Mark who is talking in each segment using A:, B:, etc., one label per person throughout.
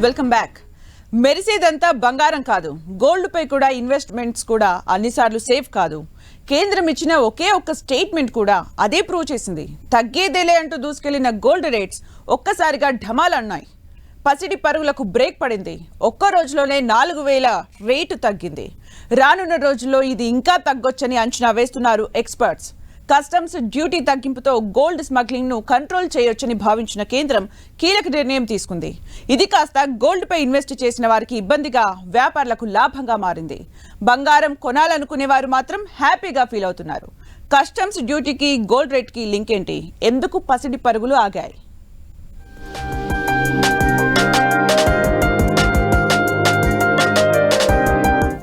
A: Welcome back. మెరిసేదంతా బంగారం కాదు, gold పై కూడా ఇన్వెస్ట్మెంట్స్ కూడా అన్నిసార్లు సేఫ్ కాదు. కేంద్రం ఇచ్చిన ఒకే ఒక్క స్టేట్మెంట్ కూడా అదే ప్రూవ్ చేసింది. తగ్గేదేలే అంటూ దూసుకెళ్లిన గోల్డ్ రేట్స్ ఒక్కసారిగా ఢమాలన్నాయి. పసిడి పరుగులకు బ్రేక్ పడింది. ఒక్క రోజులోనే 4000 రేటు తగ్గింది. రానున్న రోజుల్లో ఇది ఇంకా తగ్గొచ్చని అంచనా వేస్తున్నారు ఎక్స్పర్ట్స్. కస్టమ్స్ డ్యూటీ తగ్గింపుతో గోల్డ్ స్మగ్లింగ్ ను కంట్రోల్ చేయొచ్చని భావించిన కేంద్రం కీలక నిర్ణయం తీసుకుంది. ఇది కాస్త గోల్డ్ పై ఇన్వెస్ట్ చేసిన వారికి ఇబ్బందిగా, వ్యాపారులకు లాభంగా మారింది. బంగారం కొనాలనుకునే వారు మాత్రం హ్యాపీగా ఫీల్ అవుతున్నారు. కస్టమ్స్ డ్యూటీకి గోల్డ్ రేట్ కి లింక్ ఏంటి? ఎందుకు పసిడి పరుగులు ఆగాయి?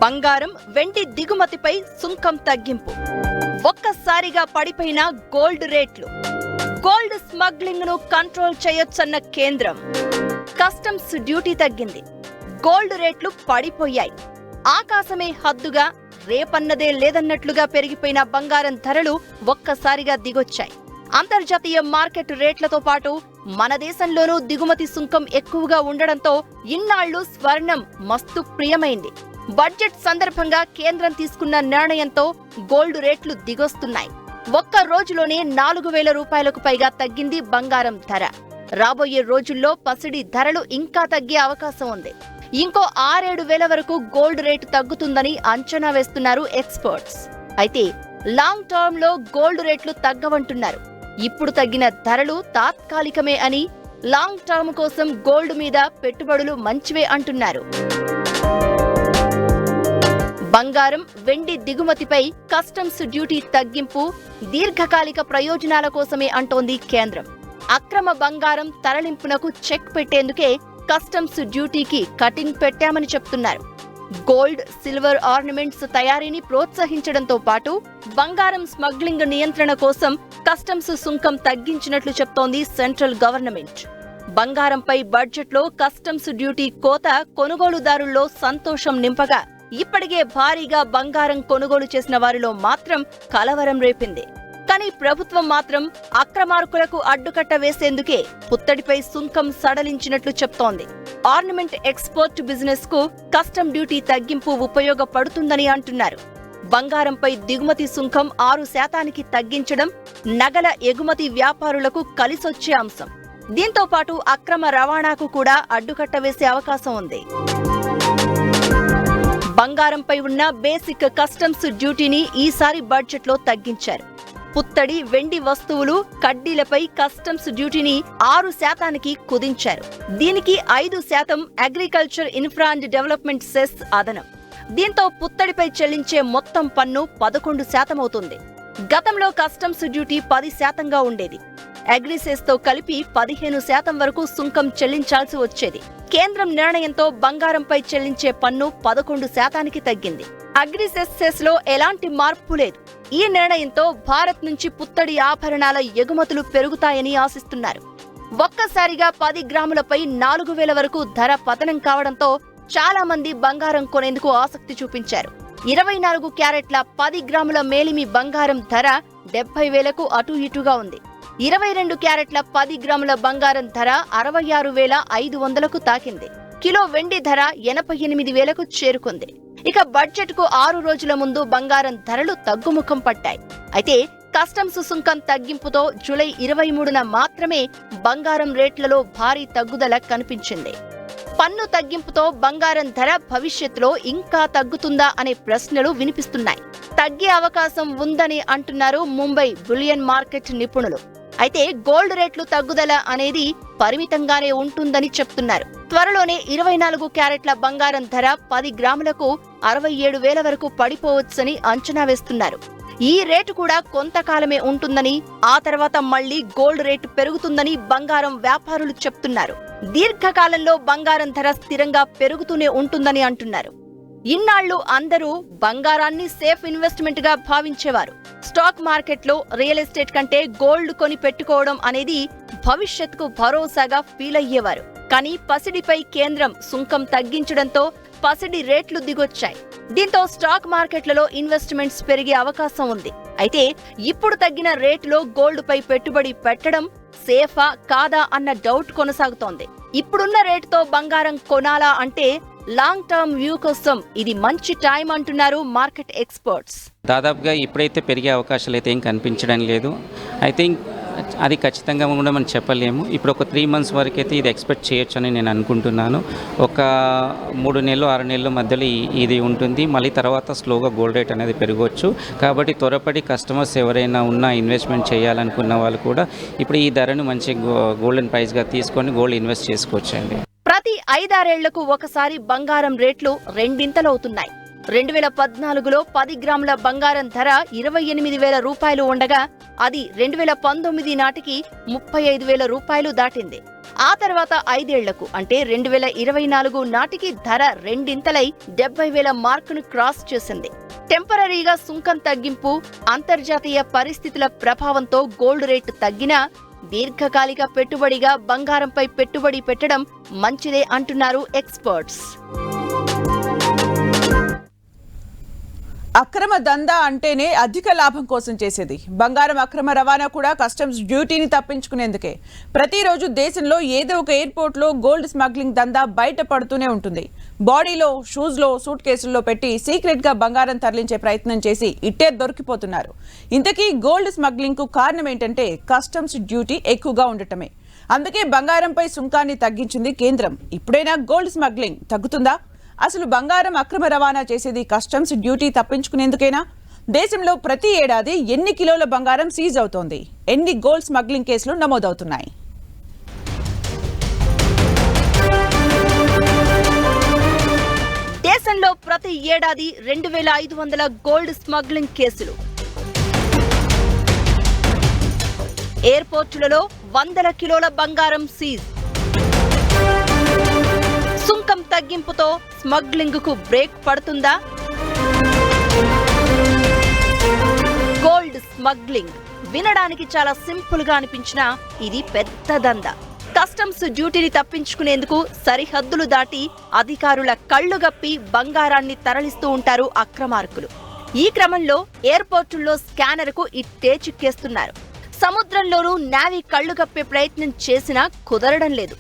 B: బంగారం, వెండి దిగుమతిపై సుంకం తగ్గింపు, ఒక్కసారిగా పడిపోయిన గోల్డ్ రేట్లు. గోల్డ్ స్మగ్లింగ్ ను కంట్రోల్ చేయొచ్చన్న కేంద్రం. కస్టమ్స్ డ్యూటీ తగ్గింది. గోల్డ్ రేట్లు పడిపోయాయి. ఆకాశమే హద్దుగా, రేపన్నదే లేదన్నట్లుగా పెరిగిపోయిన బంగారం ధరలు ఒక్కసారిగా దిగొచ్చాయి. అంతర్జాతీయ మార్కెట్ రేట్లతో పాటు మన దేశంలోనూ దిగుమతి సుంకం ఎక్కువగా ఉండడంతో ఇన్నాళ్లు స్వర్ణం మస్తు ప్రియమైంది. బడ్జెట్ సందర్భంగా కేంద్రం తీసుకున్న నిర్ణయంతో గోల్డ్ రేట్లు దిగొస్తున్నాయి. ఒక్క రోజులోనే 4000 రూపాయలకు పైగా తగ్గింది బంగారం ధర. రాబోయే రోజుల్లో పసిడి ధరలు ఇంకా తగ్గే అవకాశం ఉంది. ఇంకో 6-7 వేల వరకు గోల్డ్ రేటు తగ్గుతుందని అంచనా వేస్తున్నారు ఎక్స్పర్ట్స్. అయితే లాంగ్ టర్మ్ లో గోల్డ్ రేట్లు తగ్గవంటున్నారు. ఇప్పుడు తగ్గిన ధరలు తాత్కాలికమే అని, లాంగ్ టర్మ్ కోసం గోల్డ్ మీద పెట్టుబడులు మంచివే అంటున్నారు. బంగారం, వెండి దిగుమతిపై కస్టమ్స్ డ్యూటీ తగ్గింపు దీర్ఘకాలిక ప్రయోజనాల కోసమే అంటోంది కేంద్రం. అక్రమ బంగారం తరలింపునకు చెక్ పెట్టేందుకే కస్టమ్స్ డ్యూటీకి కటింగ్ పెట్టామని చెప్తున్నారు. గోల్డ్, సిల్వర్ ఆర్నమెంట్స్ తయారీని ప్రోత్సహించడంతో పాటు బంగారం స్మగ్లింగ్ నియంత్రణ కోసం కస్టమ్స్ సుంకం తగ్గించినట్లు చెప్తోంది సెంట్రల్ గవర్నమెంట్. బంగారంపై బడ్జెట్లో కస్టమ్స్ డ్యూటీ కోత కొనుగోలుదారుల్లో సంతోషం నింపగా, ఇప్పటికే భారీగా బంగారం కొనుగోలు చేసిన వారిలో మాత్రం కలవరం రేపింది. కానీ ప్రభుత్వం మాత్రం అక్రమార్కులకు అడ్డుకట్ట వేసేందుకే పుత్తడిపై సుంకం సడలించినట్లు చెప్తోంది. ఆర్నమెంట్ ఎక్స్పోర్ట్ బిజినెస్ కు కస్టమ్ డ్యూటీ తగ్గింపు ఉపయోగపడుతుందని అంటున్నారు. బంగారంపై దిగుమతి సుంకం 6% తగ్గించడం నగల ఎగుమతి వ్యాపారులకు కలిసొచ్చే అంశం. దీంతో పాటు అక్రమ రవాణాకు కూడా అడ్డుకట్ట వేసే అవకాశం ఉంది. బంగారంపై ఉన్న బేసిక్ కస్టమ్స్ డ్యూటీని ఈసారి బడ్జెట్లో తగ్గించారు. పుత్తడి, వెండి వస్తువులు, కడ్డీలపై కస్టమ్స్ డ్యూటీని 6% కుదించారు. దీనికి 5% agriculture infra and development cess అదనం. దీంతో పుత్తడిపై చెల్లించే మొత్తం పన్ను 11% అవుతుంది. గతంలో కస్టమ్స్ డ్యూటీ 10%గా ఉండేది. అగ్రిసెస్ తో కలిపి 15% వరకు సుంకం చెల్లించాల్సి వచ్చేది. కేంద్రం నిర్ణయంతో బంగారంపై చెల్లించే పన్ను 11% తగ్గింది. అగ్రిసెస్ లో ఎలాంటి మార్పు లేదు. ఈ నిర్ణయంతో భారత్ నుంచి పుత్తడి ఆభరణాల ఎగుమతులు పెరుగుతాయని ఆశిస్తున్నారు. ఒక్కసారిగా 10 గ్రాములపై 4000 వరకు ధర పతనం కావడంతో చాలా మంది బంగారం కొనేందుకు ఆసక్తి చూపించారు. 24 క్యారెట్ల 10 గ్రాముల మేలిమి బంగారం ధర 70,000కు అటు ఇటుగా ఉంది. 22 క్యారెట్ల 10 గ్రాముల బంగారం ధర 66,500కు తాకింది. కిలో వెండి ధర 88,000కు చేరుకుంది. ఇక బడ్జెట్ కు 6 రోజుల ముందు బంగారం ధరలు తగ్గుముఖం పట్టాయి. అయితే కస్టమ్స్ సుంకం తగ్గింపుతో జూలై 23న మాత్రమే బంగారం రేట్లలో భారీ తగ్గుదల కనిపించింది. పన్ను తగ్గింపుతో బంగారం ధర భవిష్యత్తులో ఇంకా తగ్గుతుందా అనే ప్రశ్నలు వినిపిస్తున్నాయి. తగ్గే అవకాశం ఉందని అంటున్నారు ముంబై బులియన్ మార్కెట్ నిపుణులు. అయితే గోల్డ్ రేట్లు తగ్గుదల అనేది పరిమితంగానే ఉంటుందని చెప్తున్నారు. త్వరలోనే 24 క్యారెట్ల బంగారం ధర 10 గ్రాములకు 67,000 వరకు పడిపోవచ్చని అంచనా వేస్తున్నారు. ఈ రేటు కూడా కొంతకాలమే ఉంటుందని, ఆ తర్వాత మళ్లీ గోల్డ్ రేటు పెరుగుతుందని బంగారం వ్యాపారులు చెప్తున్నారు. దీర్ఘకాలంలో బంగారం ధర స్థిరంగా పెరుగుతూనే ఉంటుందని అంటున్నారు. ఇన్నాళ్లు అందరూ బంగారాన్ని సేఫ్ ఇన్వెస్ట్మెంట్ గా భావించేవారు. స్టాక్ మార్కెట్లో రియల్ ఎస్టేట్ కంటే గోల్డ్ కొని పెట్టుకోవడం అనేది భవిష్యత్తుకు భరోసాగా ఫీల్ అయ్యేవారు. కానీ పసిడిపై కేంద్రం సుంకం తగ్గించడంతో పసిడి రేట్లు దిగొచ్చాయి. దీంతో స్టాక్ మార్కెట్లలో ఇన్వెస్ట్మెంట్స్ పెరిగే అవకాశం ఉంది. అయితే ఇప్పుడు తగ్గిన రేటులో గోల్డ్ పై పెట్టుబడి పెట్టడం సేఫా కాదా అన్న డౌట్ కొనసాగుతోంది. ఇప్పుడున్న రేటుతో బంగారం కొనాలా అంటే లాంగ్ టర్మ్ వ్యూ కోసం ఇది మంచి టైం అంటున్నారు మార్కెట్ ఎక్స్పర్ట్స్.
C: దాదాపుగా ఇప్పుడైతే పెరిగే అవకాశాలు అయితే ఏం కనిపించడం లేదు. ఐ థింక్ అది ఖచ్చితంగా కూడా మనం చెప్పలేము. ఇప్పుడు ఒక 3 months వరకు అయితే ఇది ఎక్స్పెక్ట్ చేయొచ్చు అని నేను అనుకుంటున్నాను. ఒక 3 నెలలు 6 నెలల మధ్యలో ఇది ఉంటుంది. మళ్ళీ తర్వాత స్లోగా గోల్డ్ రేట్ అనేది పెరగవచ్చు. కాబట్టి త్వరపడి కస్టమర్స్ ఎవరైనా ఉన్నా ఇన్వెస్ట్మెంట్ చేయాలనుకున్న వాళ్ళు కూడా ఇప్పుడు ఈ ధరను మంచి గోల్డెన్ ప్రైస్గా తీసుకొని గోల్డ్ ఇన్వెస్ట్ చేసుకోవచ్చండి.
B: ప్రతి 5-6 ఏళ్లకు ఒకసారి బంగారం రేట్లు రెండింతలవుతున్నాయి. 2014లో 10 గ్రాముల బంగారం ధర 28,000 రూపాయలు ఉండగా అది 2019 నాటికి 35,000 రూపాయలు దాటింది. ఆ తర్వాత 5 ఏళ్లకు అంటే 2024 నాటికి ధర రెండింతలై 70,000 మార్కును క్రాస్ చేసింది. టెంపరరీగా సుంకం తగ్గింపు, అంతర్జాతీయ పరిస్థితుల ప్రభావంతో గోల్డ్ రేటు తగ్గినా దీర్ఘకాలిక పెట్టుబడిగా బంగారంపై పెట్టుబడి పెట్టడం మంచిదే అంటున్నారు ఎక్స్పర్ట్స్.
A: అక్రమ దందా అంటేనే అధిక లాభం కోసం చేసేది. బంగారం అక్రమ రవాణా కూడా కస్టమ్స్ డ్యూటీని తప్పించుకునేందుకే. ప్రతిరోజు దేశంలో ఏదో ఒక ఎయిర్పోర్ట్లో గోల్డ్ స్మగ్లింగ్ దందా బయటపడుతూనే ఉంటుంది. బాడీలో, షూస్లో, సూట్ కేసుల్లో పెట్టి సీక్రెట్గా బంగారం తరలించే ప్రయత్నం చేసి ఇట్టే దొరికిపోతున్నారు. ఇంతకీ గోల్డ్ స్మగ్లింగ్కు కారణం ఏంటంటే కస్టమ్స్ డ్యూటీ ఎక్కువగా ఉండటమే. అందుకే బంగారంపై సుంకాన్ని తగ్గించింది కేంద్రం. ఇప్పుడైనా గోల్డ్ స్మగ్లింగ్ తగ్గుతుందా? అసలు బంగారం అక్రమ రవాణా చేసేది కస్టమ్స్ డ్యూటీ తప్పించుకునేందుకేనా? దేశంలో ప్రతి ఏడాది ఎన్ని కిలోల బంగారం సీజ్ అవుతోంది? ఎన్ని గోల్డ్ స్మగ్లింగ్ కేసులు నమోదవుతున్నాయి?
B: దేశంలో ప్రతి ఏడాది 2,500 గోల్డ్ స్మగ్లింగ్ కేసులు. ఎయిర్పోర్టులలో 100 కిలోల బంగారం సీజ్. సుంకం తగ్గింపుతో స్మగ్లింగ్కు బ్రేక్ పడుతుందా? గోల్డ్ స్మగ్లింగ్ వినడానికి చాలా సింపుల్ గా అనిపించినా ఇది పెద్ద దందా. కస్టమ్స్ డ్యూటీని తప్పించుకునేందుకు సరిహద్దులు దాటి అధికారుల కళ్లు గప్పి బంగారాన్ని తరలిస్తూ ఉంటారు అక్రమార్కులు. ఈ క్రమంలో ఎయిర్పోర్టుల్లో స్కానర్కు ఇట్టే చిక్కేస్తున్నారు. సముద్రంలోనూ నావీ కళ్లు గప్పే ప్రయత్నం చేసినా కుదరడం లేదు.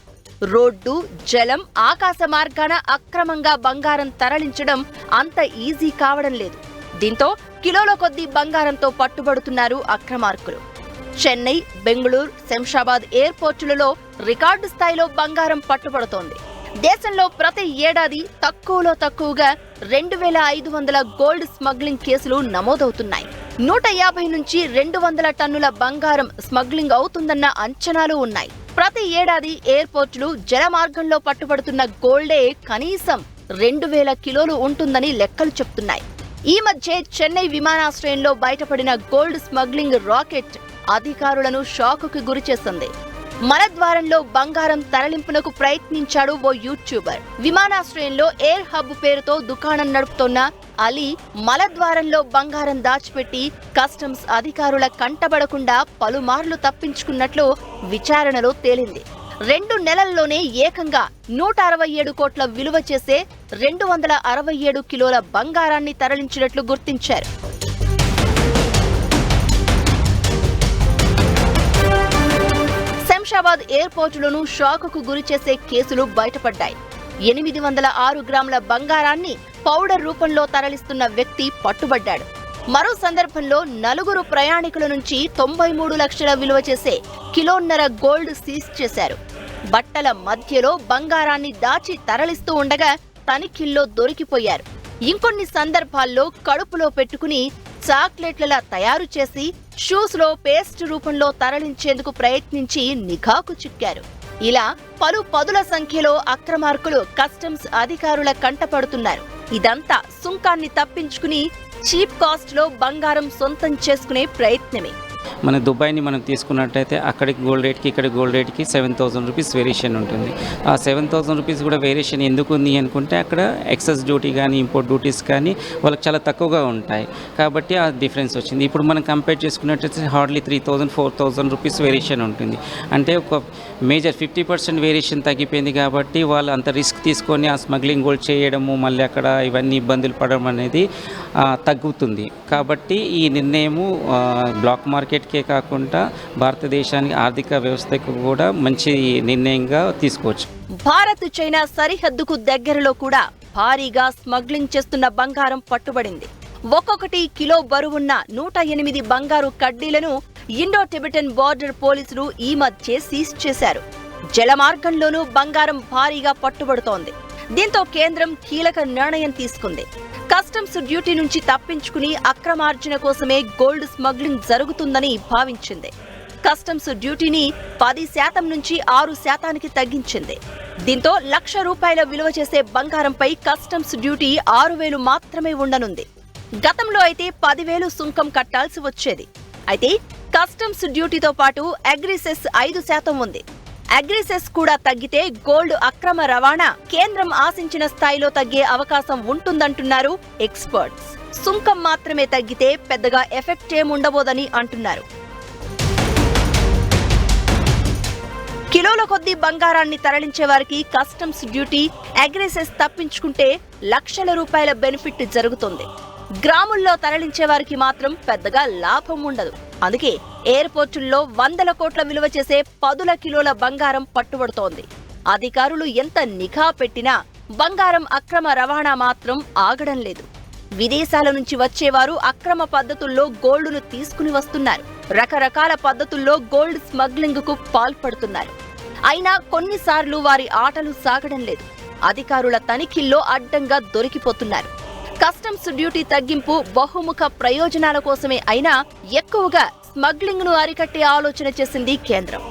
B: రోడ్డు, జలం, ఆకాశ మార్గాన అక్రమంగా బంగారం తరలించడం అంత ఈజీ కావడం లేదు. దీంతో కిలోల కొద్దీ బంగారంతో పట్టుబడుతున్నారు అక్రమార్కులు. చెన్నై, బెంగళూరు, శంషాబాద్ ఎయిర్పోర్టులలో రికార్డు స్థాయిలో బంగారం పట్టుబడుతోంది. దేశంలో ప్రతి ఏడాది తక్కువలో తక్కువగా 2,500 గోల్డ్ స్మగ్లింగ్ కేసులు నమోదవుతున్నాయి. 150 నుంచి 200 టన్నుల బంగారం స్మగ్లింగ్ అవుతుందన్న అంచనాలు ఉన్నాయి. ప్రతి ఏడాది ఎయిర్పోర్టులు, జలమార్గంలో పట్టుబడుతున్న గోల్డే కనీసం 2,000 కిలోలు ఉంటుందని లెక్కలు చెప్తున్నాయి. ఈ మధ్య చెన్నై విమానాశ్రయంలో బయటపడిన గోల్డ్ స్మగ్లింగ్ రాకెట్ అధికారులను షాకుకు గురిచేసింది. మలద్వారంలో బంగారం తరలింపునకు ప్రయత్నించాడు ఓ యూట్యూబర్. విమానాశ్రయంలో ఎయిర్ హబ్ పేరుతో దుకాణం నడుపుతోన్న అలీ మలద్వారంలో బంగారం దాచిపెట్టి కస్టమ్స్ అధికారుల కంటబడకుండా పలుమార్లు తప్పించుకున్నట్లు విచారణలో తేలింది. 2 నెలల్లోనే ఏకంగా 167 కోట్ల విలువ చేసే 267 కిలోల బంగారాన్ని తరలించినట్లు గుర్తించారు. శంషాబాద్ ఎయిర్పోర్టులోనూ షాకుకు గురిచేసే కేసులు బయటపడ్డాయి. 806 గ్రాముల బంగారాన్ని పౌడర్ రూపంలో తరలిస్తున్న వ్యక్తి పట్టుబడ్డాడు. మరో సందర్భంలో 4 ప్రయాణికుల నుంచి 93 లక్షల విలువ చేసే 1.5 కిలోల గోల్డ్ సీజ్ చేశారు. బట్టల మధ్యలో బంగారాన్ని దాచి తరలిస్తూ ఉండగా తనిఖీల్లో దొరికిపోయారు. ఇంకొన్ని సందర్భాల్లో కడుపులో పెట్టుకుని చాక్లెట్లలా తయారు చేసి షూస్ లో పేస్ట్ రూపంలో తరలించేందుకు ప్రయత్నించి నిఘాకు చిక్కారు. ఇలా పలు పదుల సంఖ్యలో అక్రమార్కులు కస్టమ్స్ అధికారుల కంటపడుతున్నారు. ఇదంతా సుంకాన్ని తప్పించుకుని చీప్ కాస్ట్ లో బంగారం సొంతం చేసుకునే ప్రయత్నమే.
C: మన దుబాయ్ని మనం తీసుకున్నట్టయితే అక్కడికి గోల్డ్ రేట్కి ఇక్కడ గోల్డ్ రేట్కి 7,000 రూపీస్ వేరియేషన్ ఉంటుంది. ఆ 7,000 రూపీస్ కూడా వేరియేషన్ ఎందుకు ఉంది అనుకుంటే అక్కడ ఎక్సెస్ డ్యూటీ కానీ ఇంపోర్ట్ డ్యూటీస్ కానీ వాళ్ళకి చాలా తక్కువగా ఉంటాయి కాబట్టి ఆ డిఫరెన్స్ వచ్చింది. ఇప్పుడు మనం కంపేర్ చేసుకున్నట్టయితే హార్డ్లీ 3,000-4,000 రూపీస్ వేరియేషన్ ఉంటుంది. అంటే ఒక మేజర్ 50% వేరియేషన్ తగ్గిపోయింది కాబట్టి వాళ్ళు అంత రిస్క్ తీసుకొని ఆ స్మగ్లింగ్ గోల్డ్ చేయడము మళ్ళీ అక్కడ ఇవన్నీ ఇబ్బందులు పడడం అనేది తగ్గుతుంది. కాబట్టి ఈ నిర్ణయము బ్లాక్ మార్కెట్ మార్కెట్కే కాకుండా భారతదేశానికి ఆర్థిక వ్యవస్థకు కూడా మంచి నిర్ణయంగా తీసుకోవచ్చు.
B: భారత్ చైనా సరిహద్దుకు దగ్గరలో కూడా భారీగా స్మగ్లింగ్ చేస్తున్న బంగారం పట్టుబడింది. ఒక్కొక్కటి కిలో బరువున్న 108 బంగారు కడ్డీలను ఇండో టిబెటన్ బార్డర్ పోలీసులు ఈ మధ్య సీజ్ చేశారు. జలమార్గంలోనూ బంగారం భారీగా పట్టుబడుతోంది. దీంతో కేంద్రం కీలక నిర్ణయం తీసుకుంది. కస్టమ్స్ డ్యూటీ నుంచి తప్పించుకుని అక్రమార్జన కోసమే గోల్డ్ స్మగ్లింగ్ జరుగుతుందని భావించింది. కస్టమ్స్ డ్యూటీని 10% నుంచి 6% తగ్గించింది. దీంతో ₹1,00,000 విలువ చేసే బంగారంపై కస్టమ్స్ డ్యూటీ 6,000 మాత్రమే ఉండనుంది. గతంలో అయితే 10,000 సుంకం కట్టాల్సి వచ్చేది. అయితే కస్టమ్స్ డ్యూటీతో పాటు అగ్రిసెస్ 5% ఉంది. అగ్రిసెస్ కూడా తగ్గితే గోల్డ్ అక్రమ రవాణా కేంద్రం ఆశించిన స్థాయిలో తగ్గే అవకాశం ఉంటుందంటున్నారు ఎక్స్పర్ట్స్. సుంకం మాత్రమే తగ్గితే పెద్దగా ఎఫెక్ట్ ఏముండబోదని అంటున్నారు. కిలోల కొద్దీ బంగారాన్ని తరలించే వారికి కస్టమ్స్ డ్యూటీ, అగ్రిసెస్ తప్పించుకుంటే ₹1,00,000 బెనిఫిట్ జరుగుతుంది. గ్రాముల్లో తరలించే వారికి మాత్రం పెద్దగా లాభం ఉండదు. అందుకే ఎయిర్పోర్టుల్లో 100 కోట్ల విలువ చేసే 10 కిలోల బంగారం పట్టుబడుతోంది. అధికారులు ఎంత నిఘా పెట్టినా బంగారం అక్రమ రవాణా మాత్రం ఆగడం లేదు. విదేశాల నుంచి వచ్చేవారు అక్రమ పద్ధతుల్లో గోల్డును తీసుకుని వస్తున్నారు. రకరకాల పద్ధతుల్లో గోల్డ్ స్మగ్లింగ్ కు పాల్పడుతున్నారు. అయినా కొన్నిసార్లు వారి ఆటలు సాగడం లేదు. అధికారుల తనిఖీల్లో అడ్డంగా దొరికిపోతున్నారు. కస్టమ్స్ డ్యూటీ తగ్గింపు బహుముఖ ప్రయోజనాల కోసమే అయినా ఎక్కువగా స్మగ్లింగ్ ను అరికట్టే ఆలోచన చేసింది కేంద్రం.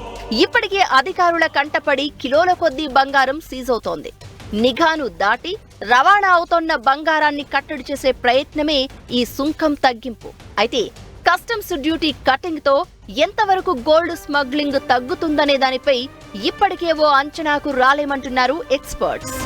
B: ఇప్పటికే అధికారుల కంటపడి కిలోల కొద్దీ బంగారం సీజ్ అవుతోంది. నిఘాను దాటి రవాణా అవుతోన్న బంగారాన్ని కట్టడి చేసే ప్రయత్నమే ఈ సుంకం తగ్గింపు. అయితే కస్టమ్స్ డ్యూటీ కటింగ్ తో ఎంతవరకు గోల్డ్ స్మగ్లింగ్ తగ్గుతుందనే దానిపై ఇప్పటికే ఓ అంచనాకు రాలేమంటున్నారు ఎక్స్పర్ట్స్.